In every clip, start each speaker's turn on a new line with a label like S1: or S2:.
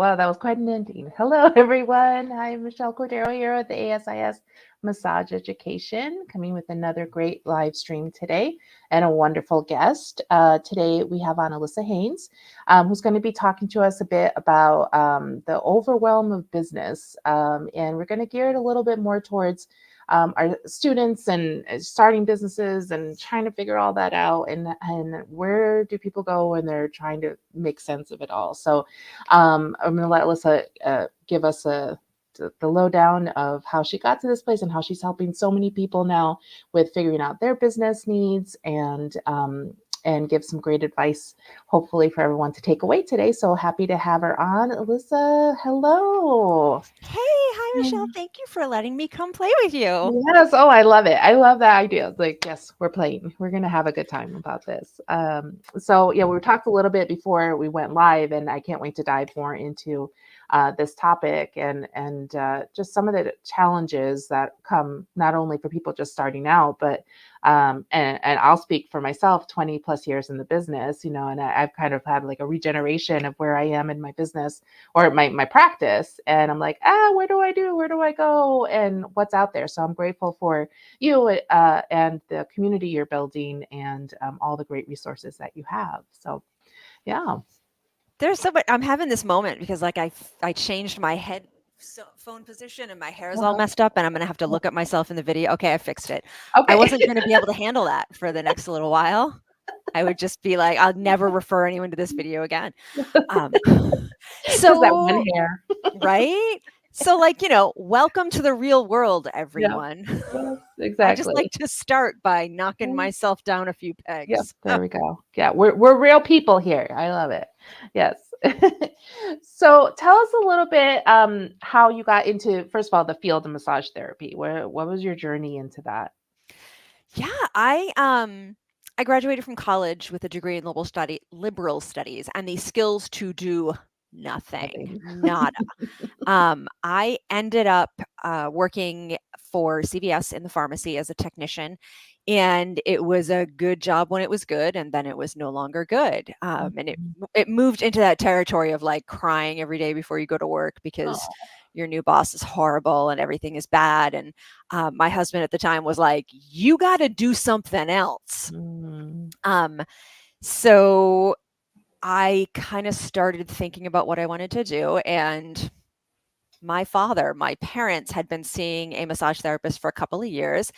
S1: Wow, that was quite an ending. Hello, everyone. I'm Michelle Cordero here at the ASIS Massage Education, coming with another great live stream today and a wonderful guest. Today we have on Alyssa Haynes, who's going to be talking to us a bit about the overwhelm of business. And we're going to gear it a little bit more towards our students and starting businesses and trying to figure all that out, and where do people go when they're trying to make sense of it all. So I'm going to let Alyssa give us the lowdown of how she got to this place and how she's helping so many people now with figuring out their business needs, and give some great advice, hopefully, for everyone to take away today. So happy to have her on. Alyssa, hello.
S2: Hey, hi, Michelle. Thank you for letting me come play with you.
S1: Yes. Oh, I love it. I love that idea. Like, yes, we're playing. We're going to have a good time about this. So yeah, we talked a little bit before we went live, and I can't wait to dive more into this topic and just some of the challenges that come not only for people just starting out, but and I'll speak for myself, 20 plus years in the business, and I've kind of had like a regeneration of where I am in my business or my practice, and I'm like, where do I do, where do I go, and what's out there. So I'm grateful for you and the community you're building, and all the great resources that you have. So yeah.
S2: There's so much. I'm having this moment because I changed my phone position and my hair is all
S1: Uh-huh.
S2: messed up and I'm gonna have to look at myself in the video. Okay, I fixed it. I
S1: Okay.
S2: wasn't gonna be able to handle that for the next little while. I would just be like, I'll never refer anyone to this video again. Um,
S1: Just that one
S2: so
S1: hair.
S2: right. So welcome to the real world,
S1: Yeah.
S2: everyone.
S1: Yes,
S2: I just
S1: exactly.
S2: like to start by knocking myself down a few
S1: Yep,
S2: pegs.
S1: there we go. Yeah, we're real people here. I love it. Yes. So tell us a little bit how you got into, first of all, the field of massage therapy. What was your journey into that?
S2: Yeah, I graduated from college with a degree in liberal studies and the skills to do nothing.
S1: Nothing.
S2: Nada. I ended up working for CVS in the pharmacy as a technician, and it was a good job when it was good, and then it was no longer good. And it
S1: Mhm.
S2: it moved into that territory of like crying every day before you go to work because
S1: Oh.
S2: your new boss is horrible and everything is bad. And my husband at the time was like, "You got to do something else."
S1: Mm.
S2: Um, so I kind of started thinking about what I wanted to do, and my parents had been seeing a massage therapist for a couple of years.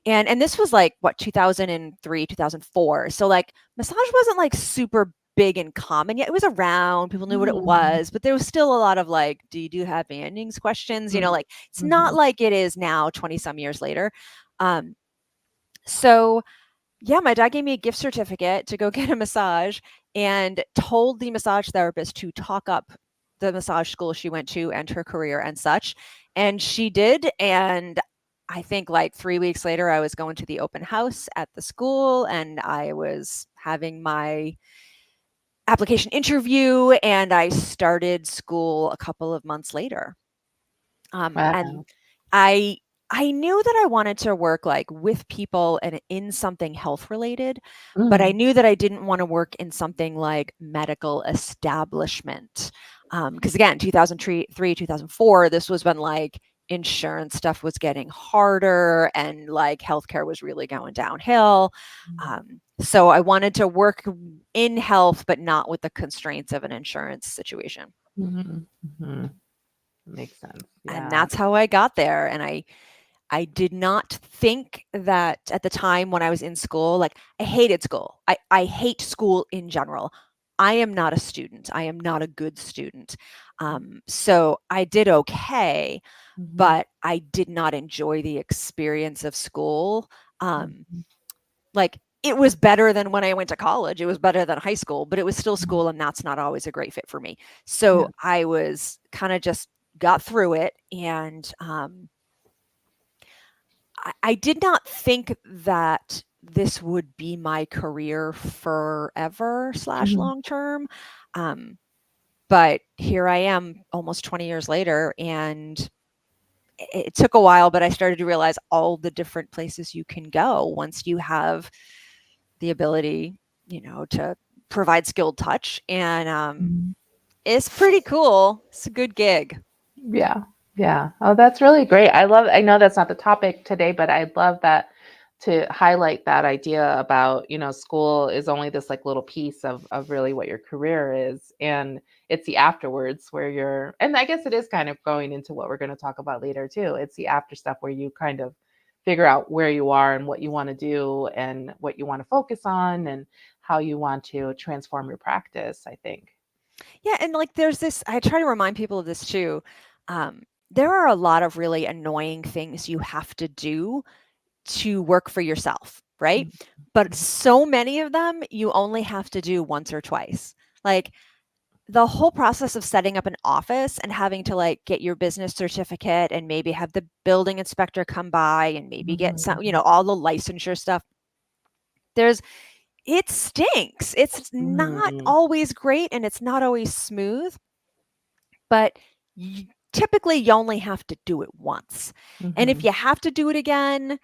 S2: And this was like what, 2003, 2004. So like massage wasn't like super big and common yet. It was around, people knew what it
S1: Mm.
S2: was, but there was still a lot of like, do you have endings questions?
S1: Mm.
S2: Like it's not
S1: Mhm.
S2: like it is now 20 some years later. Um, so yeah, my dad gave me a gift certificate to go get a massage and told the massage therapist to talk up the massage school she went to and her career and such. And she did. And I think like 3 weeks later, I was going to the open house at the school and I was having my application interview and I started school a couple of months later. And
S1: Wow.
S2: I I knew that I wanted to work like with people and in something health related, but I
S1: Mm.
S2: knew that I didn't want to work in something like medical establishment. Because again, 2003, 2004, this was when like insurance stuff was getting harder and like healthcare was really going downhill. So I wanted to work in health, but not with the constraints of an insurance situation.
S1: Mhm. Mhm. Makes sense.
S2: And
S1: Yeah.
S2: that's how I got there. And I did not think that at the time when I was in school, like I hated school. I hate school in general. I am not a student. I am not a good student. So I did okay,
S1: Mhm.
S2: but I did not enjoy the experience of school. Um,
S1: Mhm.
S2: like it was better than when I went to college. It was better than high school, but it was still
S1: Mhm.
S2: school, and that's not always a great fit for me. So
S1: Yeah.
S2: I was kind of just got through it, and I did not think that this would be my career forever slash
S1: Mhm.
S2: long term. Um, but here I am almost 20 years later, and it took a while, but I started to realize all the different places you can go once you have the ability, to provide skilled touch. And
S1: Mhm.
S2: It's pretty cool. It's a good gig.
S1: Yeah. Yeah. Oh, that's really great. I know that's not the topic today, but I love that to highlight that idea about, school is only this like little piece of really what your career is. And it's the afterwards where and I guess it is kind of going into what we're going to talk about later too. It's the after stuff where you kind of figure out where you are and what you want to do and what you want to focus on and how you want to transform your practice, I think.
S2: Yeah, and like there's this, I try to remind people of this too. There are a lot of really annoying things you have to do to work for yourself, right? But
S1: Mhm.
S2: so many of them you only have to do once or twice. Like the whole process of setting up an office and having to like get your business certificate and maybe have the building inspector come by and maybe get some,
S1: Mhm.
S2: all the licensure stuff. There's It stinks. It's not
S1: Mhm.
S2: always great and it's not always smooth, but typically you only have to do it once. And if
S1: Mhm.
S2: you have to do it again,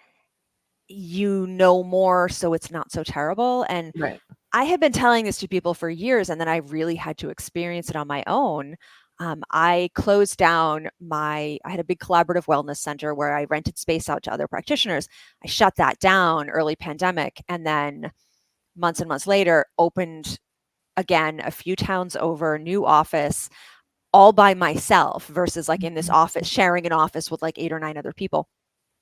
S2: you know more, so it's not so terrible. And
S1: Right.
S2: I had been telling this to people for years, and then I really had to experience it on my own. I closed down I had a big collaborative wellness center where I rented space out to other practitioners. I shut that down early pandemic, and then months and months later, opened again a few towns over, new office, all by myself versus like in this
S1: Mhm.
S2: office, sharing an office with like 8 or 9 other people.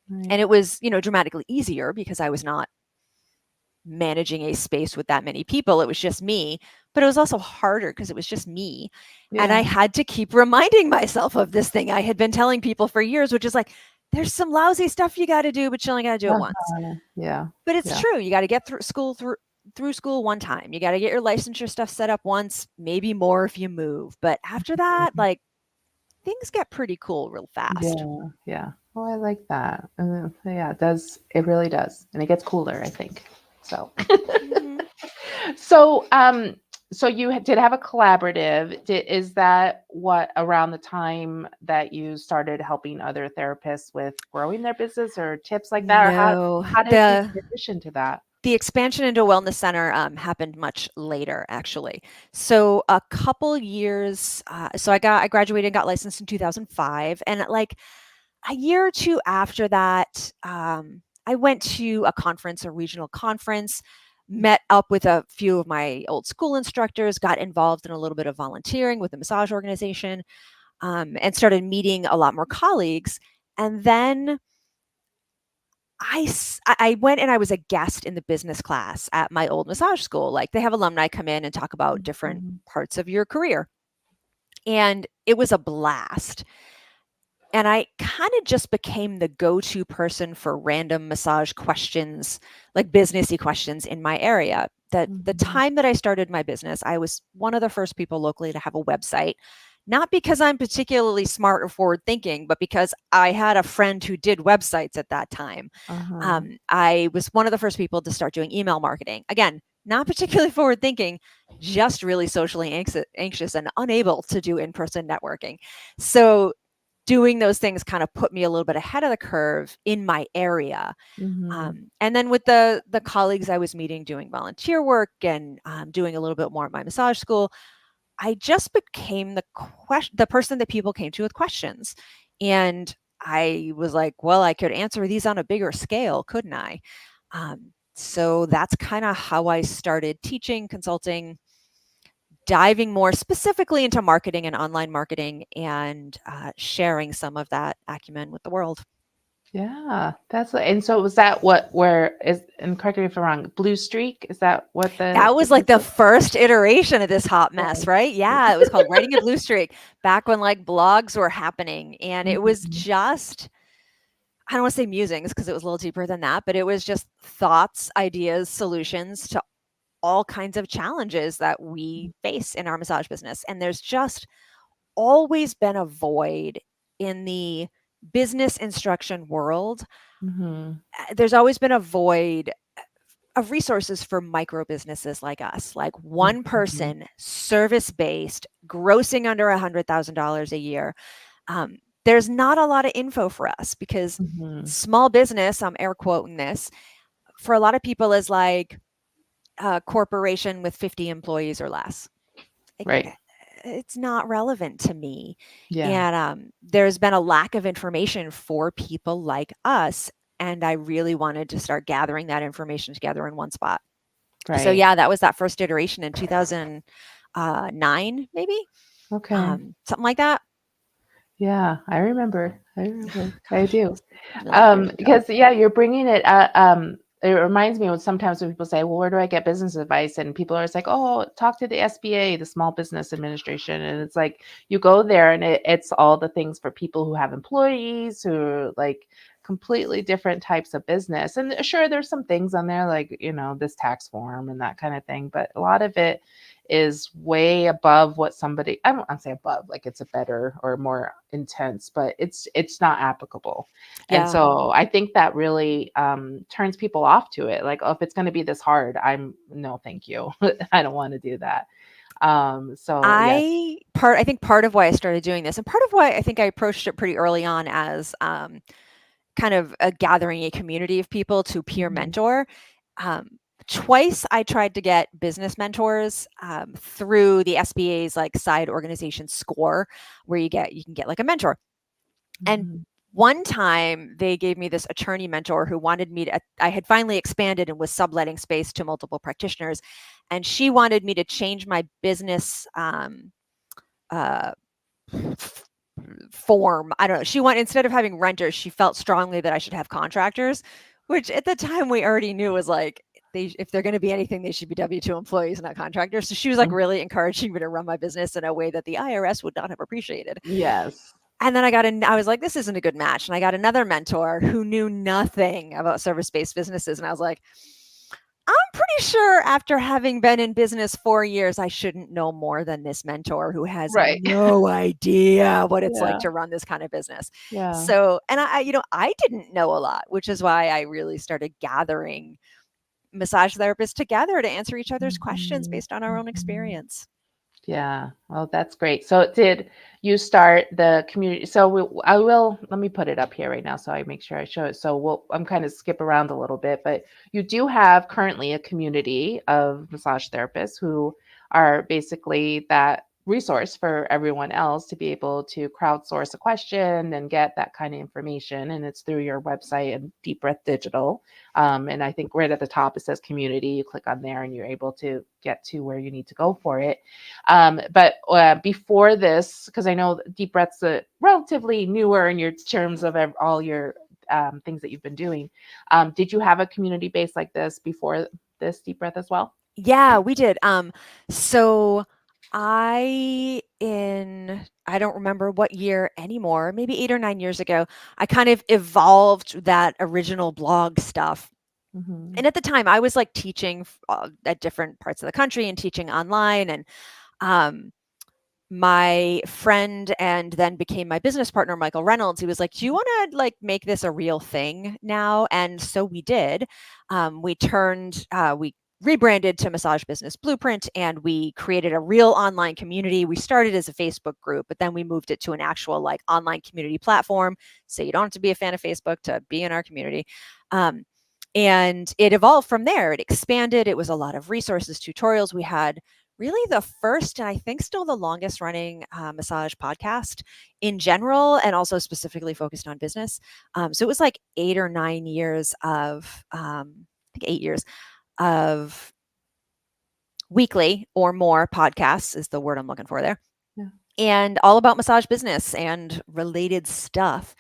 S1: Right.
S2: And it was, dramatically easier because I was not managing a space with that many people. It was just me, but it was also harder because it was just me. And I
S1: Yeah.
S2: had to keep reminding myself of this thing I had been telling people for years, which is like, there's some lousy stuff you got to do, but you only got to do it once.
S1: Yeah.
S2: But it's
S1: Yeah.
S2: true. You got to get through school one time. You got to get your licensure stuff set up once, maybe more if you move. But after that,
S1: Mhm.
S2: like things get pretty cool real fast.
S1: Yeah. Yeah. Oh, I like that. Yeah, it does. It really does. And it gets cooler, I think. So,
S2: Hmm.
S1: so, so you did have a collaborative. Is that what around the time that you started helping other therapists with growing their business or tips like that? Or
S2: No,
S1: how did you transition to that?
S2: the expansion into a wellness center happened much later, actually. So a couple years. So I graduated and got licensed in 2005, and like a year or two after that, I went to a conference, a regional conference, met up with a few of my old school instructors, got involved in a little bit of volunteering with the massage organization, and started meeting a lot more colleagues. And then I went and I was a guest in the business class at my old massage school. Like they have alumni come in and talk about different
S1: Mhm.
S2: parts of your career. And it was a blast. And I kind of just became the go-to person for random massage questions, like businessy questions in my area. The
S1: Mhm.
S2: time that I started my business, I was one of the first people locally to have a website. Not because I'm particularly smart or forward thinking, but because I had a friend who did websites at that time.
S1: Uh-huh.
S2: I was one of the first people to start doing email marketing. Again, not particularly forward thinking, just really socially anxious and unable to do in person networking. So doing those things kind of put me a little bit ahead of the curve in my area.
S1: Mhm.
S2: And then with the colleagues I was meeting, doing volunteer work and doing a little bit more at my massage school, I just became the person that people came to with questions. And I was like, well, I could answer these on a bigger scale, couldn't I? So that's kind of how I started teaching, consulting, diving more specifically into marketing and online marketing and sharing some of that acumen with the world.
S1: Yeah, and so was that where is, and correct me if I'm wrong, Blue Streak? Is that what the
S2: That was like
S1: business
S2: the
S1: was?
S2: first iteration of this hot mess,
S1: Oh.
S2: right? Yeah, it was called Writing a Blue Streak back when like blogs were happening. And it was
S1: Mhm.
S2: just, I don't want to say musings because it was a little deeper than that, but it was just thoughts, ideas, solutions to all kinds of challenges that we face in our massage business. And there's just always been a void in the business instruction world.
S1: Mhm.
S2: There's always been a void of resources for micro businesses like us, like one
S1: Mhm.
S2: person, service based, grossing under $100,000 a year. There's not a lot of info for us because
S1: Mhm.
S2: small business, I'm air quoting this, for a lot of people is like a corporation with 50 employees or less. Like,
S1: Right.
S2: it's not relevant to me.
S1: Yeah.
S2: And there's been a lack of information for people like us. And I really wanted to start gathering that information together in one spot. So
S1: Right.
S2: yeah, that was that first iteration in 2009, maybe
S1: Okay.
S2: something like that.
S1: Yeah, I remember. I remember. I
S2: Gosh,
S1: do.
S2: it's a million years ago.
S1: Because yeah, you're bringing it. It reminds me when sometimes when people say, "Well, where do I get business advice?" and people are just like, "Oh, talk to the SBA, the Small Business Administration," and it's like you go there, and it's all the things for people who have employees who are like completely different types of business. And sure, there's some things on there like this tax form and that kind of thing, but a lot of it is way above what somebody I don't want to say above, like it's a better or more intense, but it's not applicable. And
S2: Yeah.
S1: so I think that really turns people off to it. Like, oh, if it's going to be this hard, I'm no, thank you. I don't want to do that. So yes.
S2: I think part of why I started doing this, and part of why I think I approached it pretty early on as kind of gathering a community of people to peer
S1: Mhm.
S2: mentor. Um, Twice I tried to get business mentors through the SBA's like side organization score, where you can get like a mentor. And
S1: Mhm.
S2: one time they gave me this attorney mentor who wanted me to, I had finally expanded and was subletting space to multiple practitioners. And she wanted me to change my business uh, form. I don't know. She wanted, instead of having renters, she felt strongly that I should have contractors, which at the time we already knew was like, if they're going to be anything, they should be W-2 employees, not contractors. So she was like
S1: Mm.
S2: really encouraging me to run my business in a way that the IRS would not have appreciated.
S1: Yes.
S2: And then I was like, this isn't a good match. And I got another mentor who knew nothing about service-based businesses. And I was like, I'm pretty sure after having been in business 4 years, I shouldn't know more than this mentor who has
S1: Right.
S2: no idea what it's like
S1: Yeah.
S2: to run this kind of business.
S1: Yeah.
S2: So, and I didn't know a lot, which is why I really started gathering massage therapists together to answer each other's questions
S1: Mhm.
S2: based on our own
S1: Mhm.
S2: experience.
S1: Yeah. Well, that's great. So did you start the community? So I will, let me put it up here right now so I make sure I show it. So I'm kind of skip around a little bit, but you do have currently a community of massage therapists who are basically that resource for everyone else to be able to crowdsource a question and get that kind of information. And it's through your website and Deep Breath Digital. And I think right at the top it says community. You click on there and you're able to get to where you need to go for it. But before this, because I know Deep Breath's relatively newer in your terms of all your things that you've been doing. Did you have a community base like this before this Deep Breath as well?
S2: Yeah, we did. So I don't remember what year anymore, maybe 8 or 9 years ago, I kind of evolved that original blog stuff.
S1: Hmm.
S2: And at the time, I was like teaching at different parts of the country and teaching online. And um, my friend and then became my business partner, Michael Reynolds, he was like, do you want to like make this a real thing now? And so we did. We rebranded to Massage Business Blueprint, and we created a real online community. We started as a Facebook group, but then we moved it to an actual like online community platform. So you don't have to be a fan of Facebook to be in our community. Um, and it evolved from there. It expanded. It was a lot of resources, tutorials. We had really the first and I think still the longest running massage podcast in general, and also specifically focused on business. So it was like 8 or 9 years of, I think 8 years of weekly or more podcasts is the word I'm looking for there,
S1: Yeah.
S2: and all about massage business and related stuff.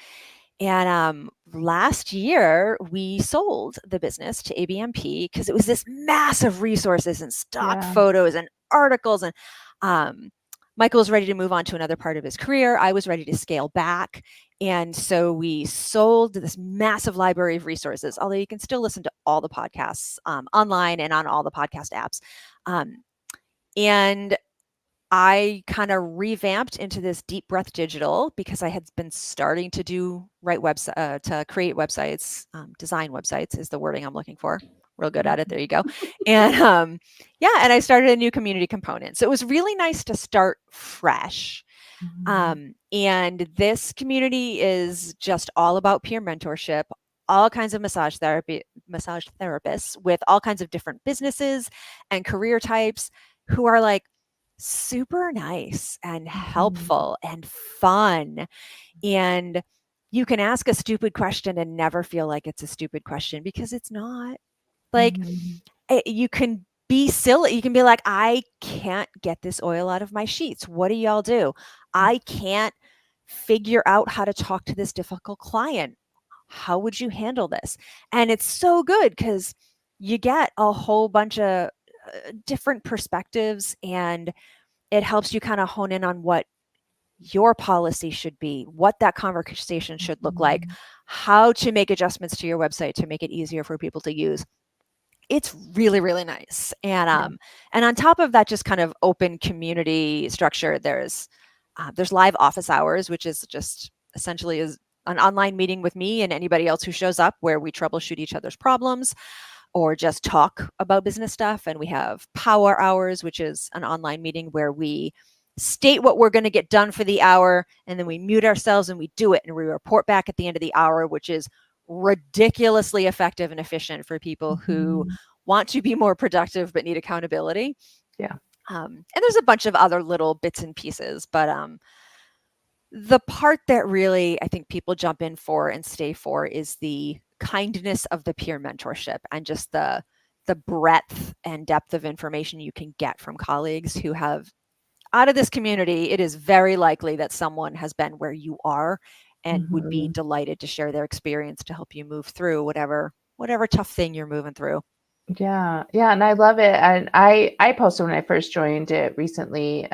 S2: And last year, we sold the business to ABMP because it was this massive resources and stock
S1: Yeah.
S2: photos and articles. And um, Michael was ready to move on to another part of his career. I was ready to scale back. And so we sold this massive library of resources, although you can still listen to all the podcasts online and on all the podcast apps. Um, and I kind of revamped into this Deep Breath Digital because I had been starting to to create websites, design websites is the wording I'm looking for. Real good at it. There you go. And yeah, and I started a new community component. So it was really nice to start fresh.
S1: Mhm.
S2: And this community is just all about peer mentorship, all kinds of massage therapists with all kinds of different businesses and career types who are like super nice and
S1: Mhm.
S2: helpful and fun. And you can ask a stupid question and never feel like it's a stupid question because it's not. Like,
S1: Mhm.
S2: you can be silly. You can be like, I can't get this oil out of my sheets. What do y'all do? I can't figure out how to talk to this difficult client. How would you handle this? And it's so good because you get a whole bunch of different perspectives, and it helps you kind of hone in on what your policy should be, what that conversation should look like,
S1: Mhm.
S2: how to make adjustments to your website to make it easier for people to use. It's really, really nice.
S1: Yeah.
S2: And on top of that, just kind of open community structure, there's live office hours, which is just essentially is an online meeting with me and anybody else who shows up where we troubleshoot each other's problems or just talk about business stuff. And we have power hours, which is an online meeting where we state what we're going to get done for the hour, and then we mute ourselves and we do it, and we report back at the end of the hour, which is ridiculously effective and efficient for people who
S1: Mhm.
S2: want to be more productive but need accountability.
S1: Yeah.
S2: And there's a bunch of other little bits and pieces, but the part that really I think people jump in for and stay for is the kindness of the peer mentorship and just the breadth and depth of information you can get from colleagues who have out of this community. It is very likely that someone has been where you are and would be
S1: Mhm.
S2: delighted to share their experience to help you move through whatever tough thing you're moving through.
S1: Yeah, yeah, and I love it. And I posted when I first joined it recently.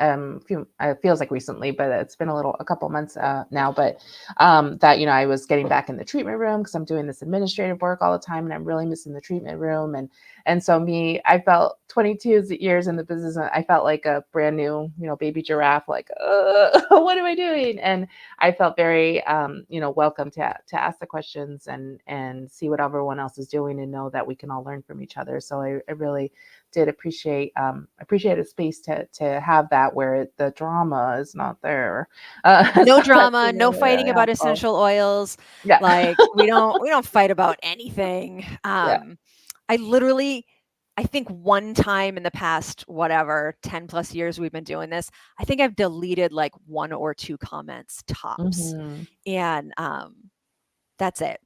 S1: Feels like recently, but it's been a couple months now. But that I was getting back in the treatment room because I'm doing this administrative work all the time, and I'm really missing the treatment room. And so I felt 22 years in the business, and I felt like a brand new baby giraffe. Like, what am I doing? And I felt very welcome to ask the questions and see what everyone else is doing and know that we can all learn from each other. So I really did appreciate a space to have that where the drama is not there.
S2: No
S1: So that's
S2: drama, no
S1: really
S2: fighting about
S1: helpful.
S2: essential oils.
S1: Yeah.
S2: Like we don't fight about anything.
S1: Yeah.
S2: I literally I think one time in the past whatever 10 plus years we've been doing this, I think I've deleted like one or two comments tops.
S1: Hmm.
S2: And that's it.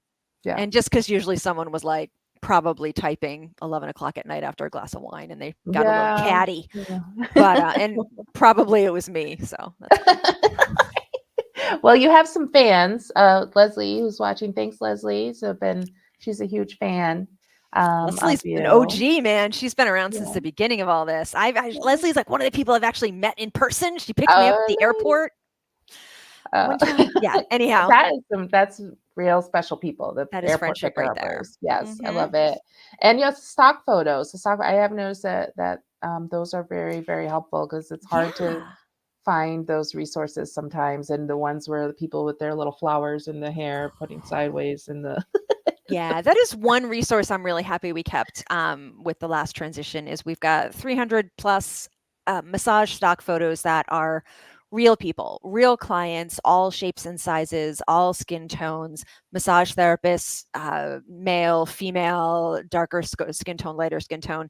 S1: Yeah.
S2: And just because usually someone was like probably typing 11 o'clock at night after a glass of wine and they got a little
S1: Yeah.
S2: catty, but
S1: Yeah.
S2: and probably it was me, so that's fine.
S1: Well, you have some fans. Leslie, who's watching. Thanks, Leslie. She's a huge fan of
S2: Leslie's an
S1: you.
S2: OG, man. She's been around since
S1: Yeah.
S2: the beginning of all this.
S1: Yeah.
S2: Leslie's like one of the people I've actually met in person. She picked me up at the
S1: Oh,
S2: airport
S1: uh,
S2: one time. Yeah. Anyhow,
S1: that's real special people. The
S2: that is
S1: airport
S2: friendship
S1: picker
S2: right there.
S1: uppers. Yes, I
S2: Hmm.
S1: love it. And yes, stock photos. The stock. I have noticed that those are very very helpful because it's hard to
S2: Yeah.
S1: find those resources sometimes, and the ones where the people with their little flowers in the hair putting sideways in the
S2: Yeah, that is one resource I'm really happy we kept with the last transition is we've got 300 plus massage stock photos that are real people, real clients, all shapes and sizes, all skin tones, massage therapists, male, female, darker skin tone, lighter skin tone.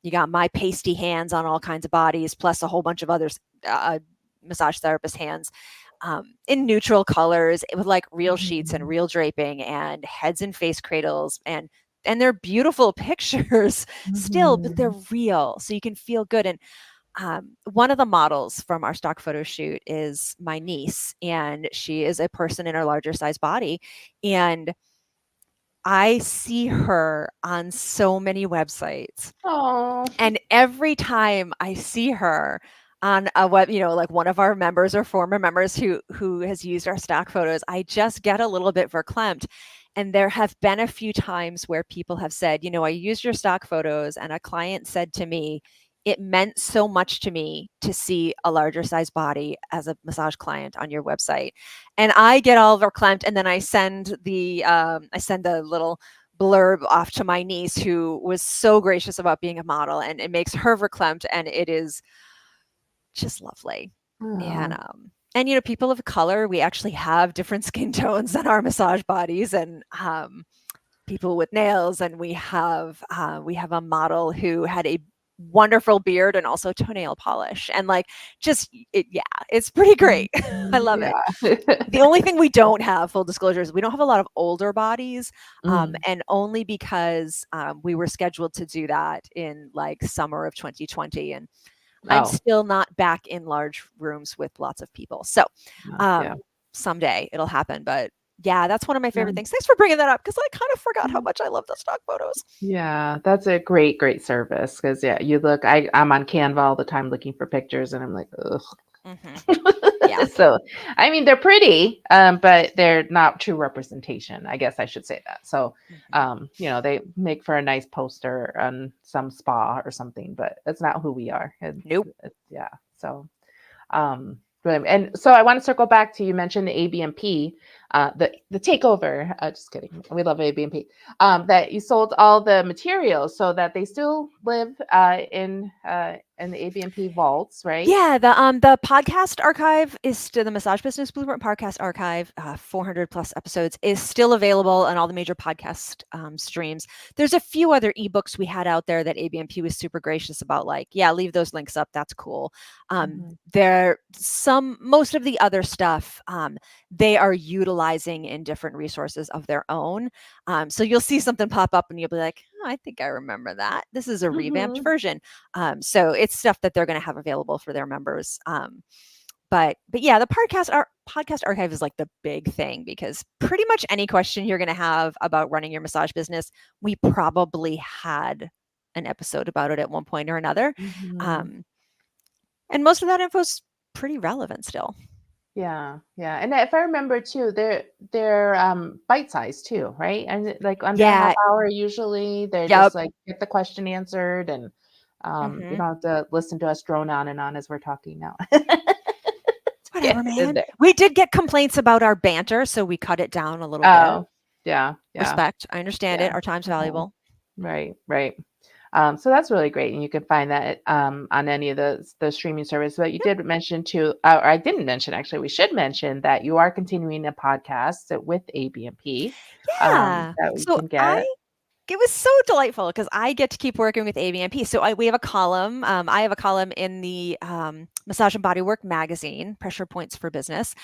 S2: You got my pasty hands on all kinds of bodies, plus a whole bunch of others, massage therapist hands in neutral colors with like real sheets and
S1: Mhm.
S2: real draping and heads and face cradles and they're beautiful pictures still, but they're
S1: Mhm.
S2: real, so you can feel good. And one of the models from our stock photo shoot is my niece, and she is a person in a larger size body. And I see her on so many websites,
S1: Oh.
S2: and every time I see her on a web, like one of our members or former members who has used our stock photos, I just get a little bit verklempt. And there have been a few times where people have said, I used your stock photos, and a client said to me, it meant so much to me to see a larger size body as a massage client on your website. And I get all verklempt, and then I send the little blurb off to my niece who was so gracious about being a model, and it makes her verklempt, and it is just lovely. And
S1: Oh.
S2: people of color, we actually have different skin tones on our massage bodies, and people with nails, and we have a model who had a wonderful beard and also toenail polish. And like, just it, yeah, it's pretty great. I love it.
S1: Yeah.
S2: The only thing we don't have, full disclosure, is we don't have a lot of older bodies,
S1: Mm.
S2: and only because we were scheduled to do that in like summer of 2020, and I'm
S1: Oh,
S2: still not back in large rooms with lots of people. So
S1: yeah.
S2: someday it'll happen, but yeah, that's one of my favorite
S1: Yeah.
S2: things. Thanks for bringing that up because I kind of forgot how much I love the stock photos.
S1: Yeah, that's a great, great service because yeah, you look. I'm on Canva all the time looking for pictures, and I'm like, ugh.
S2: Hmm. Yeah.
S1: So, I mean, they're pretty, but they're not true representation. I guess I should say that. So,
S2: Hmm.
S1: they make for a nice poster on some spa or something, but it's not who we are.
S2: Nope.
S1: Yeah. So, and so I want to circle back to you mentioned the ABMP, the takeover. Just kidding. We love ABMP. That you sold all the materials so that they still live in the ABMP vaults, right?
S2: Yeah, the podcast archive is still the Massage Business Blueprint podcast archive, 400 plus episodes is still available on all the major podcast streams. There's a few other ebooks we had out there that ABMP was super gracious about, like, yeah, leave those links up. That's cool.
S1: Mhm.
S2: Most of the other stuff they are utilizing in different resources of their own. So you'll see something pop up and you'll be like, oh, I think I remember that. This is a revamped
S1: Mhm.
S2: version. So it's stuff that they're going to have available for their members. But yeah, the podcast archive is like the big thing because pretty much any question you're going to have about running your massage business, we probably had an episode about it at one point or another.
S1: Mhm.
S2: Um, and most of that info is pretty relevant still.
S1: Yeah, yeah. And if I remember too, they're bite sized too, right? And like under a half
S2: Yeah.
S1: hour usually. They're just
S2: Yep.
S1: like get the question answered and you
S2: Hmm.
S1: don't have to listen to us drone on and on as we're talking now. Yeah,
S2: Whatever,
S1: in
S2: man.
S1: there.
S2: We did get complaints about our banter, so we cut it down a little bit.
S1: Oh, yeah, yeah,
S2: Respect. I understand
S1: yeah.
S2: it. Our time's
S1: Mhm.
S2: valuable.
S1: Right, right. So that's really great, and you can find that on any of the streaming service. But you
S2: Yep.
S1: did mention too, or I didn't mention actually. We should mention that you are continuing a podcast with ABMP
S2: Yeah.
S1: that we
S2: So
S1: can
S2: I
S1: get.
S2: It was so delightful because I get to keep working with ABMP. So we have a column. I have a column in the Massage and Bodywork magazine, Pressure Points for Business.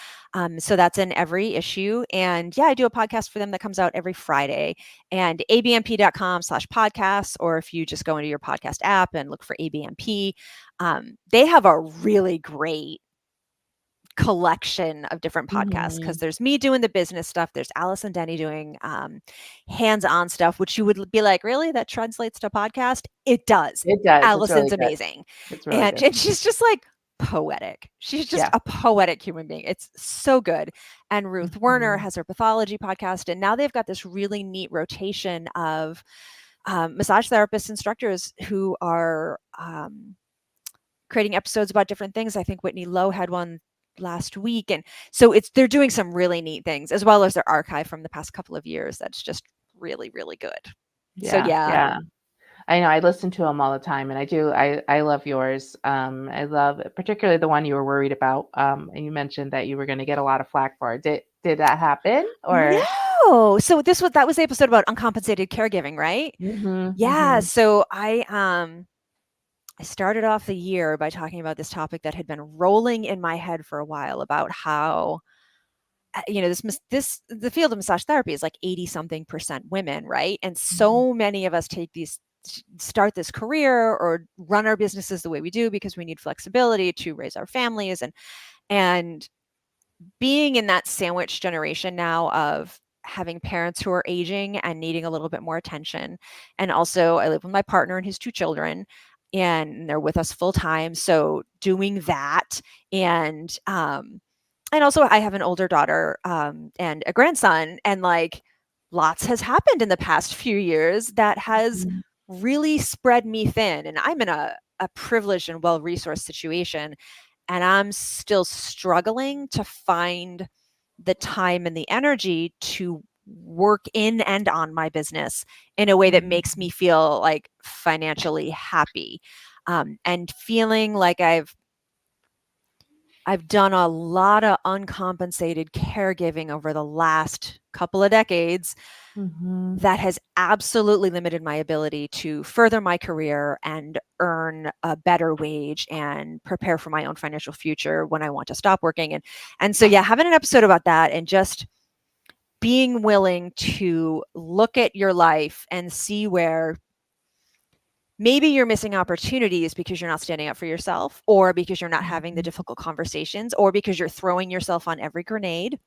S2: So that's in every issue. And yeah, I do a podcast for them that comes out every Friday. And abmp.com/podcasts, or if you just go into your podcast app and look for ABMP, they have a really great collection of different podcasts because
S1: Mhm.
S2: there's me doing the business stuff. There's Alice and Denny doing hands-on stuff, which you would be like, really? That translates to podcast? It does.
S1: It does. It's really
S2: Allison's
S1: good.
S2: amazing.
S1: It's really
S2: And,
S1: good.
S2: and she's just like poetic. She's just
S1: Yeah.
S2: a poetic human being. It's so good. And Ruth Werner
S1: Mhm.
S2: has her pathology podcast. And now they've got this really neat rotation of massage therapist instructors who are creating episodes about different things. I think Whitney Lowe had one last week, and so they're doing some really neat things as well as their archive from the past couple of years. That's just really, really good. So
S1: Yeah,
S2: yeah,
S1: yeah. I know I listen to them all the time, and I do. I love yours. I love particularly the one you were worried about. And you mentioned that you were going to get a lot of flack for it. Did that happen? Or
S2: no. So that was the episode about uncompensated caregiving, right?
S1: mhm,
S2: Yeah.
S1: mhm,
S2: So I started off the year by talking about this topic that had been rolling in my head for a while about how the field of massage therapy is like 80 something percent women, right? And
S1: mhm,
S2: so many of us start this career or run our businesses the way we do because we need flexibility to raise our families, and being in that sandwich generation now of having parents who are aging and needing a little bit more attention. And also I live with my partner and his two children, and they're with us full time. So doing that, and also I have an older daughter and a grandson, and like lots has happened in the past few years that has
S1: mhm,
S2: really spread me thin. And I'm in a privileged and well-resourced situation, and I'm still struggling to find the time and the energy to work in and on my business in a way that makes
S1: mhm,
S2: me feel like financially happy, and feeling like I've I've done a lot of uncompensated caregiving over the last couple of decades
S1: Mm-hmm.
S2: that has absolutely limited my ability to further my career and earn a better wage and prepare for my own financial future when I want to stop working. And so yeah, having an episode about that and just being willing to look at your life and see where maybe you're missing opportunities because you're not standing up for yourself, or because you're not having the difficult conversations, or because you're throwing yourself on every grenade,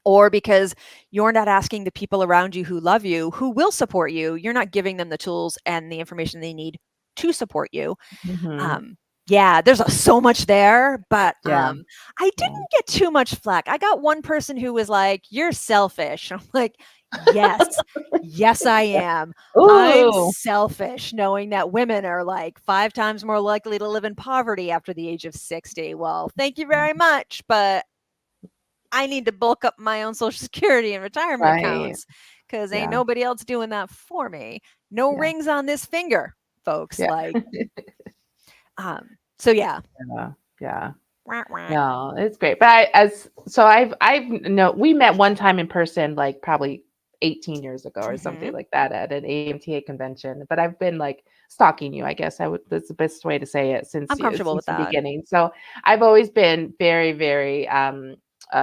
S2: or because you're not asking the people around you who love you, who will support you, you're not giving them the tools and the information they need to support you.
S1: Mm-hmm.
S2: Um, yeah, there's so much there, but
S1: Yeah.
S2: I
S1: Yeah.
S2: didn't get too much flack. I got one person who was like, "You're selfish." I'm like, "Yes, yes, I am. I'm
S1: Ooh.
S2: selfish, knowing that women are like 5 times more likely to live in poverty after the age of 60. Well, thank you very much, but I need to bulk up my own social security and retirement
S1: Right.
S2: accounts because ain't
S1: Yeah.
S2: nobody else doing that for me. No
S1: Yeah.
S2: rings on this finger, folks.
S1: Yeah.
S2: Like, so yeah.
S1: Yeah. Yeah.
S2: Wah, wah.
S1: No, it's great. But I've no we met one time in person like probably 18 years ago or something
S2: Mhm.
S1: like that at an AMTA convention. But I've been like stalking you, I guess I would that's the best way to say it
S2: I'm comfortable
S1: since
S2: with
S1: the
S2: that.
S1: beginning. So I've always been very, very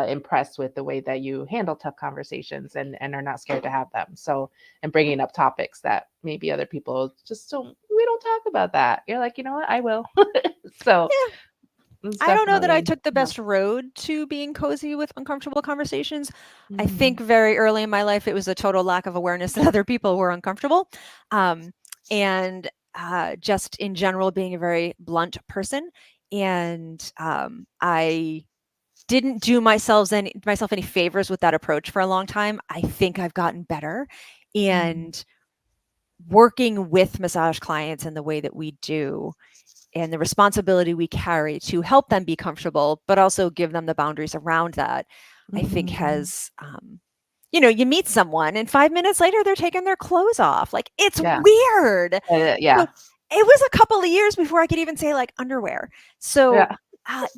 S1: impressed with the way that you handle tough conversations and are not scared to have them. So and bringing up topics that maybe other people just don't we don't talk about that. You're like, you know what, I will. So
S2: Yeah.
S1: it's
S2: I don't know that I
S1: definitely
S2: took the
S1: yeah.
S2: best road to being cozy with uncomfortable conversations. I
S1: Mhm.
S2: think very early in my life, it was a total lack of awareness that other people were uncomfortable. Um, and just in general, being a very blunt person. And I didn't do myself any favors with that approach for a long time. I think I've gotten better.
S1: Mhm.
S2: And working with massage clients in the way that we do, and the responsibility we carry to help them be comfortable, but also give them the boundaries around that, I think
S1: Mhm.
S2: has, you meet someone and 5 minutes later they're taking their clothes off. Like, it's
S1: Yeah.
S2: weird. So
S1: Yeah.
S2: it was a couple of years before I could even say like underwear. So
S1: Yeah.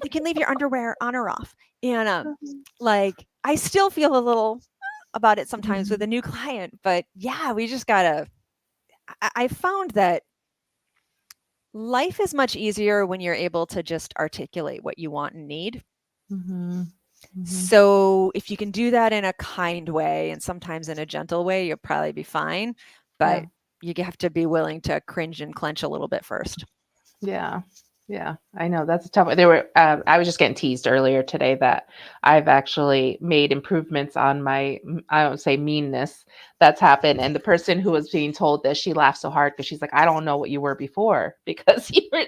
S2: you can leave your underwear on or off. And
S1: Mhm.
S2: like, I still feel a little about it sometimes with
S1: Mhm.
S2: a new client, but yeah, we just gotta, I found that life is much easier when you're able to just articulate what you want and need.
S1: Mhm. Mhm.
S2: So if you can do that in a kind way and sometimes in a gentle way, you'll probably be fine. But
S1: Yeah.
S2: you have to be willing to cringe and clench a little bit first.
S1: Yeah. Yeah. I know that's a tough one. There were I was just getting teased earlier today that I've actually made improvements on my I don't say meanness that's happened. And the person who was being told this, she laughed so hard because she's like, I don't know what you were before because you were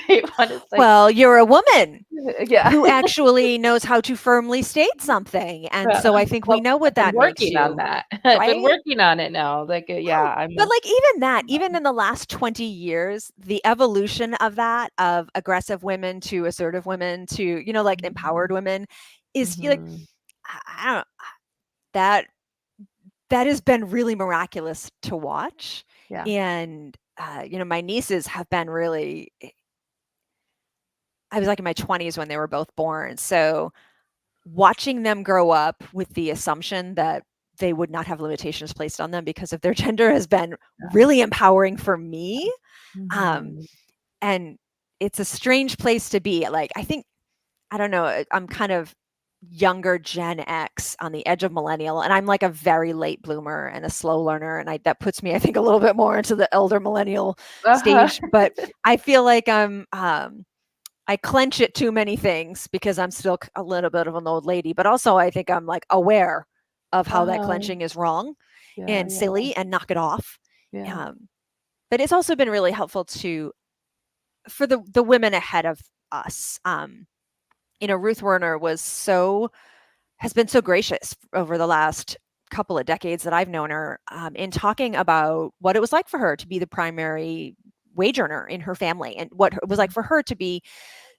S1: when it's like
S2: Well, you're a woman
S1: yeah.
S2: who actually knows how to firmly state something. And
S1: Yeah.
S2: so I think we
S1: Well,
S2: know what
S1: I've been
S2: that makes
S1: working on
S2: you,
S1: that. I've been
S2: right?
S1: working on it now. Like, yeah,
S2: Oh,
S1: I'm
S2: but
S1: a
S2: like even that, even in the last 20 years, the evolution of that, of aggressive women to assertive women to, like
S1: Mhm.
S2: empowered women is like,
S1: Mhm.
S2: I don't, that that has been really miraculous to watch.
S1: Yeah.
S2: And my nieces have been really, I was like in my 20s when they were both born. So watching them grow up with the assumption that they would not have limitations placed on them because of their gender has been
S1: Yeah.
S2: really empowering for me. Um,
S1: Mhm.
S2: and it's a strange place to be. Like, I think, I don't know, I'm kind of younger Gen X on the edge of millennial, and I'm like a very late bloomer and a slow learner, and that puts me, I think, a little bit more into the elder millennial
S1: Uh-huh.
S2: stage. But I feel like I clench at too many things because I'm still a little bit of an old lady, but also I think I'm like aware of how that
S1: Uh-huh.
S2: clenching is wrong
S1: Yeah,
S2: and
S1: yeah,
S2: silly and knock it off.
S1: yeah.
S2: Um, but it's also been really helpful to for the women ahead of us. Ruth Werner has been so gracious over the last couple of decades that I've known her, in talking about what it was like for her to be the primary wage earner in her family, and what it was like
S1: Mhm.
S2: for her to be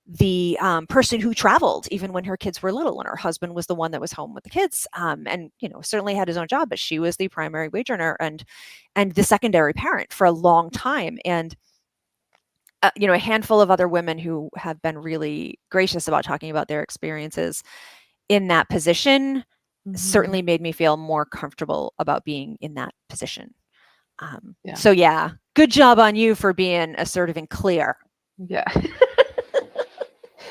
S2: the person who traveled even when her kids were little, and her husband was the one that was home with the kids, and certainly had his own job, but she was the primary wage earner and the secondary parent for a long time. And a handful of other women who have been really gracious about talking about their experiences in that position
S1: Hmm.
S2: certainly made me feel more comfortable about being in that position.
S1: Yeah.
S2: So yeah, good job on you for being assertive and clear.
S1: Yeah.